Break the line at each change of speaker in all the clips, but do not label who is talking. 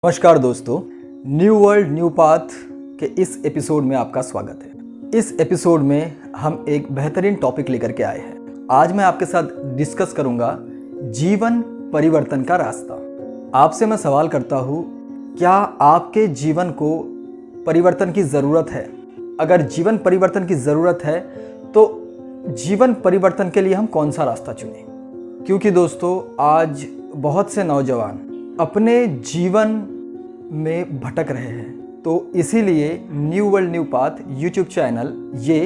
नमस्कार दोस्तों, new world new path के इस एपिसोड में आपका स्वागत है। इस एपिसोड में हम एक बेहतरीन टॉपिक लेकर के आए हैं। आज मैं आपके साथ डिस्कस करूंगा जीवन परिवर्तन का रास्ता। आपसे मैं सवाल करता हूं, क्या आपके जीवन को परिवर्तन की ज़रूरत है? अगर जीवन परिवर्तन की ज़रूरत है तो जीवन परिवर्तन के लिए हम कौन सा रास्ता चुनें? क्योंकि दोस्तों, आज बहुत से नौजवान अपने जीवन में भटक रहे हैं। तो इसीलिए new world new path YouTube channel ये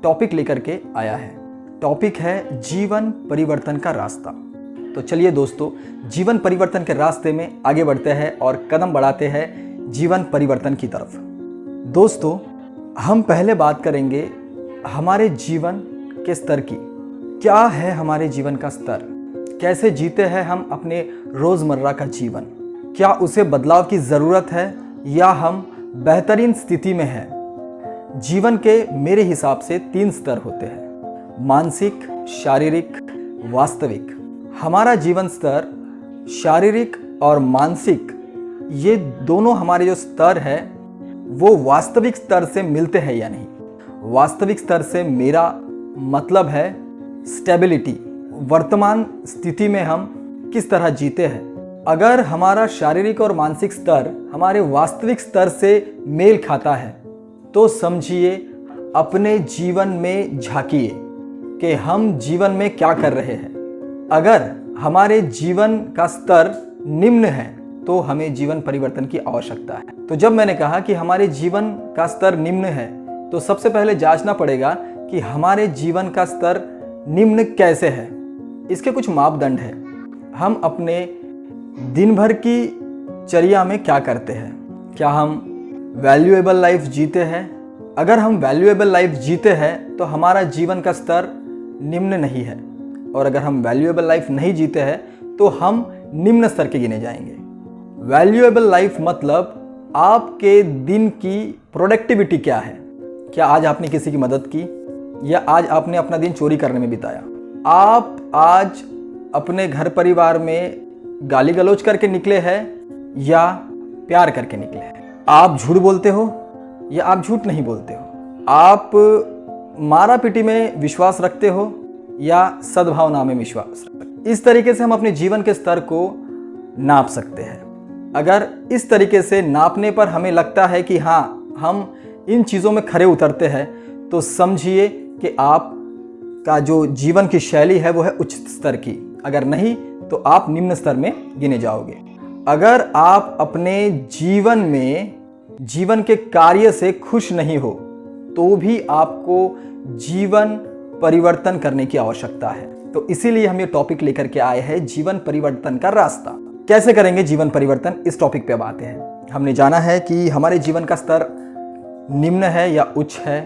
टॉपिक लेकर के आया है। टॉपिक है जीवन परिवर्तन का रास्ता। तो चलिए दोस्तों, जीवन परिवर्तन के रास्ते में आगे बढ़ते हैं और कदम बढ़ाते हैं जीवन परिवर्तन की तरफ। दोस्तों, हम पहले बात करेंगे हमारे जीवन के स्तर की। क्या है हमारे जीवन का स्तर? कैसे जीते हैं हम अपने रोज़मर्रा का जीवन? क्या उसे बदलाव की ज़रूरत है या हम बेहतरीन स्थिति में हैं? जीवन के मेरे हिसाब से 3 स्तर होते हैं: मानसिक, शारीरिक, वास्तविक। हमारा जीवन स्तर शारीरिक और मानसिक, ये दोनों हमारे जो स्तर है वो वास्तविक स्तर से मिलते हैं या नहीं। वास्तविक स्तर से मेरा मतलब है स्टेबिलिटी, वर्तमान स्थिति में हम किस तरह जीते हैं। अगर हमारा शारीरिक और मानसिक स्तर हमारे वास्तविक स्तर से मेल खाता है तो समझिए, अपने जीवन में झांकिए कि हम जीवन में क्या कर रहे हैं। अगर हमारे जीवन का स्तर निम्न है तो हमें जीवन परिवर्तन की आवश्यकता है। तो जब मैंने कहा कि हमारे जीवन का स्तर निम्न है तो सबसे पहले जांचना पड़ेगा कि हमारे जीवन का स्तर निम्न कैसे है। इसके कुछ मापदंड हैं। हम अपने दिन भर की चर्या में क्या करते हैं? क्या हम वैल्यूएबल लाइफ जीते हैं? अगर हम वैल्यूएबल लाइफ जीते हैं तो हमारा जीवन का स्तर निम्न नहीं है, और अगर हम वैल्यूएबल लाइफ नहीं जीते हैं तो हम निम्न स्तर के गिने जाएंगे। वैल्यूएबल लाइफ मतलब आपके दिन की प्रोडक्टिविटी क्या है। क्या आज आपने किसी की मदद की या आज आपने अपना दिन चोरी करने में बिताया? आप आज अपने घर परिवार में गाली गलौज करके निकले हैं या प्यार करके निकले हैं? आप झूठ बोलते हो या आप झूठ नहीं बोलते हो? आप मारा पीटी में विश्वास रखते हो या सद्भावना में विश्वास रखते हो? इस तरीके से हम अपने जीवन के स्तर को नाप सकते हैं। अगर इस तरीके से नापने पर हमें लगता है कि हाँ, हम इन चीज़ों में खरे उतरते हैं, तो समझिए कि आप का जो जीवन की शैली है वो है उच्च स्तर की। अगर नहीं तो आप निम्न स्तर में गिने जाओगे। अगर आप अपने जीवन में जीवन के कार्य से खुश नहीं हो तो भी आपको जीवन परिवर्तन करने की आवश्यकता है। तो इसीलिए हम ये टॉपिक लेकर के आए हैं, जीवन परिवर्तन का रास्ता। कैसे करेंगे जीवन परिवर्तन, इस टॉपिक पे अब आते हैं। हमने जाना है कि हमारे जीवन का स्तर निम्न है या उच्च है।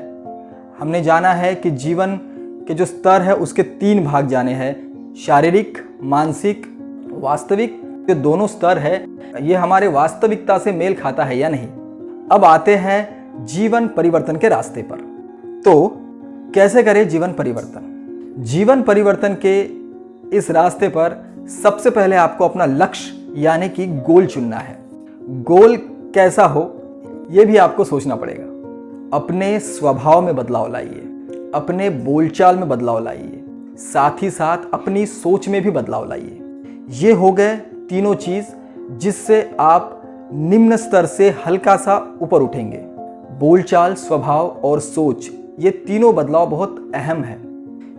हमने जाना है कि जीवन के जो स्तर है उसके 3 भाग जाने हैं: शारीरिक, मानसिक, वास्तविक। ये दोनों स्तर है, ये हमारे वास्तविकता से मेल खाता है या नहीं। अब आते हैं जीवन परिवर्तन के रास्ते पर। तो कैसे करें जीवन परिवर्तन? जीवन परिवर्तन के इस रास्ते पर सबसे पहले आपको अपना लक्ष्य यानी कि गोल चुनना है। गोल कैसा हो ये भी आपको सोचना पड़ेगा। अपने स्वभाव में बदलाव लाइए, अपने बोलचाल में बदलाव लाइए, साथ ही साथ अपनी सोच में भी बदलाव लाइए। ये हो गए तीनों चीज़ जिससे आप निम्न स्तर से हल्का सा ऊपर उठेंगे। बोलचाल, स्वभाव और सोच, ये तीनों बदलाव बहुत अहम है।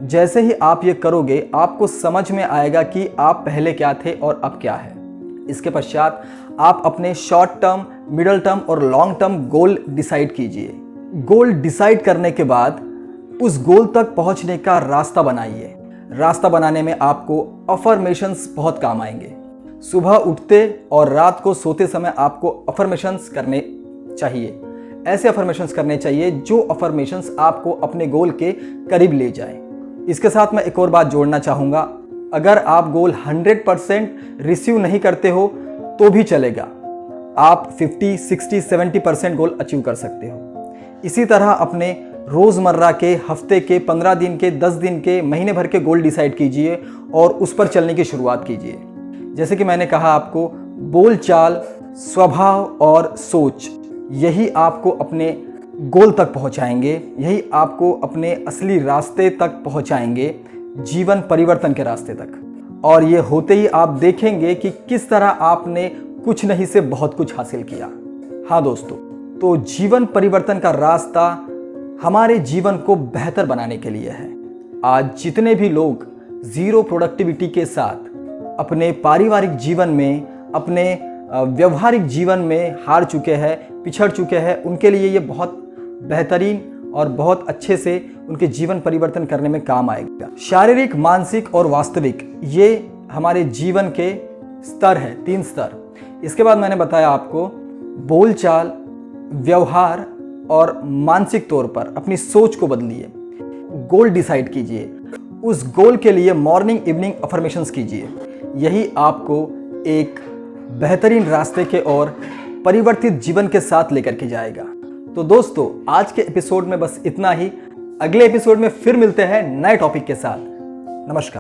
जैसे ही आप ये करोगे आपको समझ में आएगा कि आप पहले क्या थे और अब क्या है। इसके पश्चात आप अपने शॉर्ट टर्म, मिडल टर्म और लॉन्ग टर्म गोल डिसाइड कीजिए। गोल डिसाइड करने के बाद उस गोल तक पहुंचने का रास्ता बनाइए। रास्ता बनाने में आपको अफर्मेशंस बहुत काम आएंगे। सुबह उठते और रात को सोते समय आपको अफर्मेशंस करने चाहिए। ऐसे अफर्मेशंस करने चाहिए जो अफर्मेशंस आपको अपने गोल के करीब ले जाए। इसके साथ मैं एक और बात जोड़ना चाहूँगा, अगर आप गोल 100% रिसीव नहीं करते हो तो भी चलेगा। आप 50, 60, 70% गोल अचीव कर सकते हो। इसी तरह अपने रोज़मर्रा के, हफ्ते के, 15 दिन के, 10 दिन के, महीने भर के गोल डिसाइड कीजिए और उस पर चलने की शुरुआत कीजिए। जैसे कि मैंने कहा, आपको बोलचाल, स्वभाव और सोच, यही आपको अपने गोल तक पहुंचाएंगे, यही आपको अपने असली रास्ते तक पहुंचाएंगे, जीवन परिवर्तन के रास्ते तक। और ये होते ही आप देखेंगे कि किस तरह आपने कुछ नहीं से बहुत कुछ हासिल किया। हाँ दोस्तों, तो जीवन परिवर्तन का रास्ता हमारे जीवन को बेहतर बनाने के लिए है। आज जितने भी लोग जीरो प्रोडक्टिविटी के साथ अपने पारिवारिक जीवन में, अपने व्यवहारिक जीवन में हार चुके हैं, पिछड़ चुके हैं, उनके लिए ये बहुत बेहतरीन और बहुत अच्छे से उनके जीवन परिवर्तन करने में काम आएगा। शारीरिक, मानसिक और वास्तविक, ये हमारे जीवन के स्तर है, 3 स्तर। इसके बाद मैंने बताया आपको बोलचाल, व्यवहार और मानसिक तौर पर अपनी सोच को बदलिए, गोल डिसाइड कीजिए, उस गोल के लिए मॉर्निंग इवनिंग अफर्मेशंस कीजिए। यही आपको एक बेहतरीन रास्ते के और परिवर्तित जीवन के साथ लेकर के जाएगा। तो दोस्तों, आज के एपिसोड में बस इतना ही। अगले एपिसोड में फिर मिलते हैं नए टॉपिक के साथ। नमस्कार।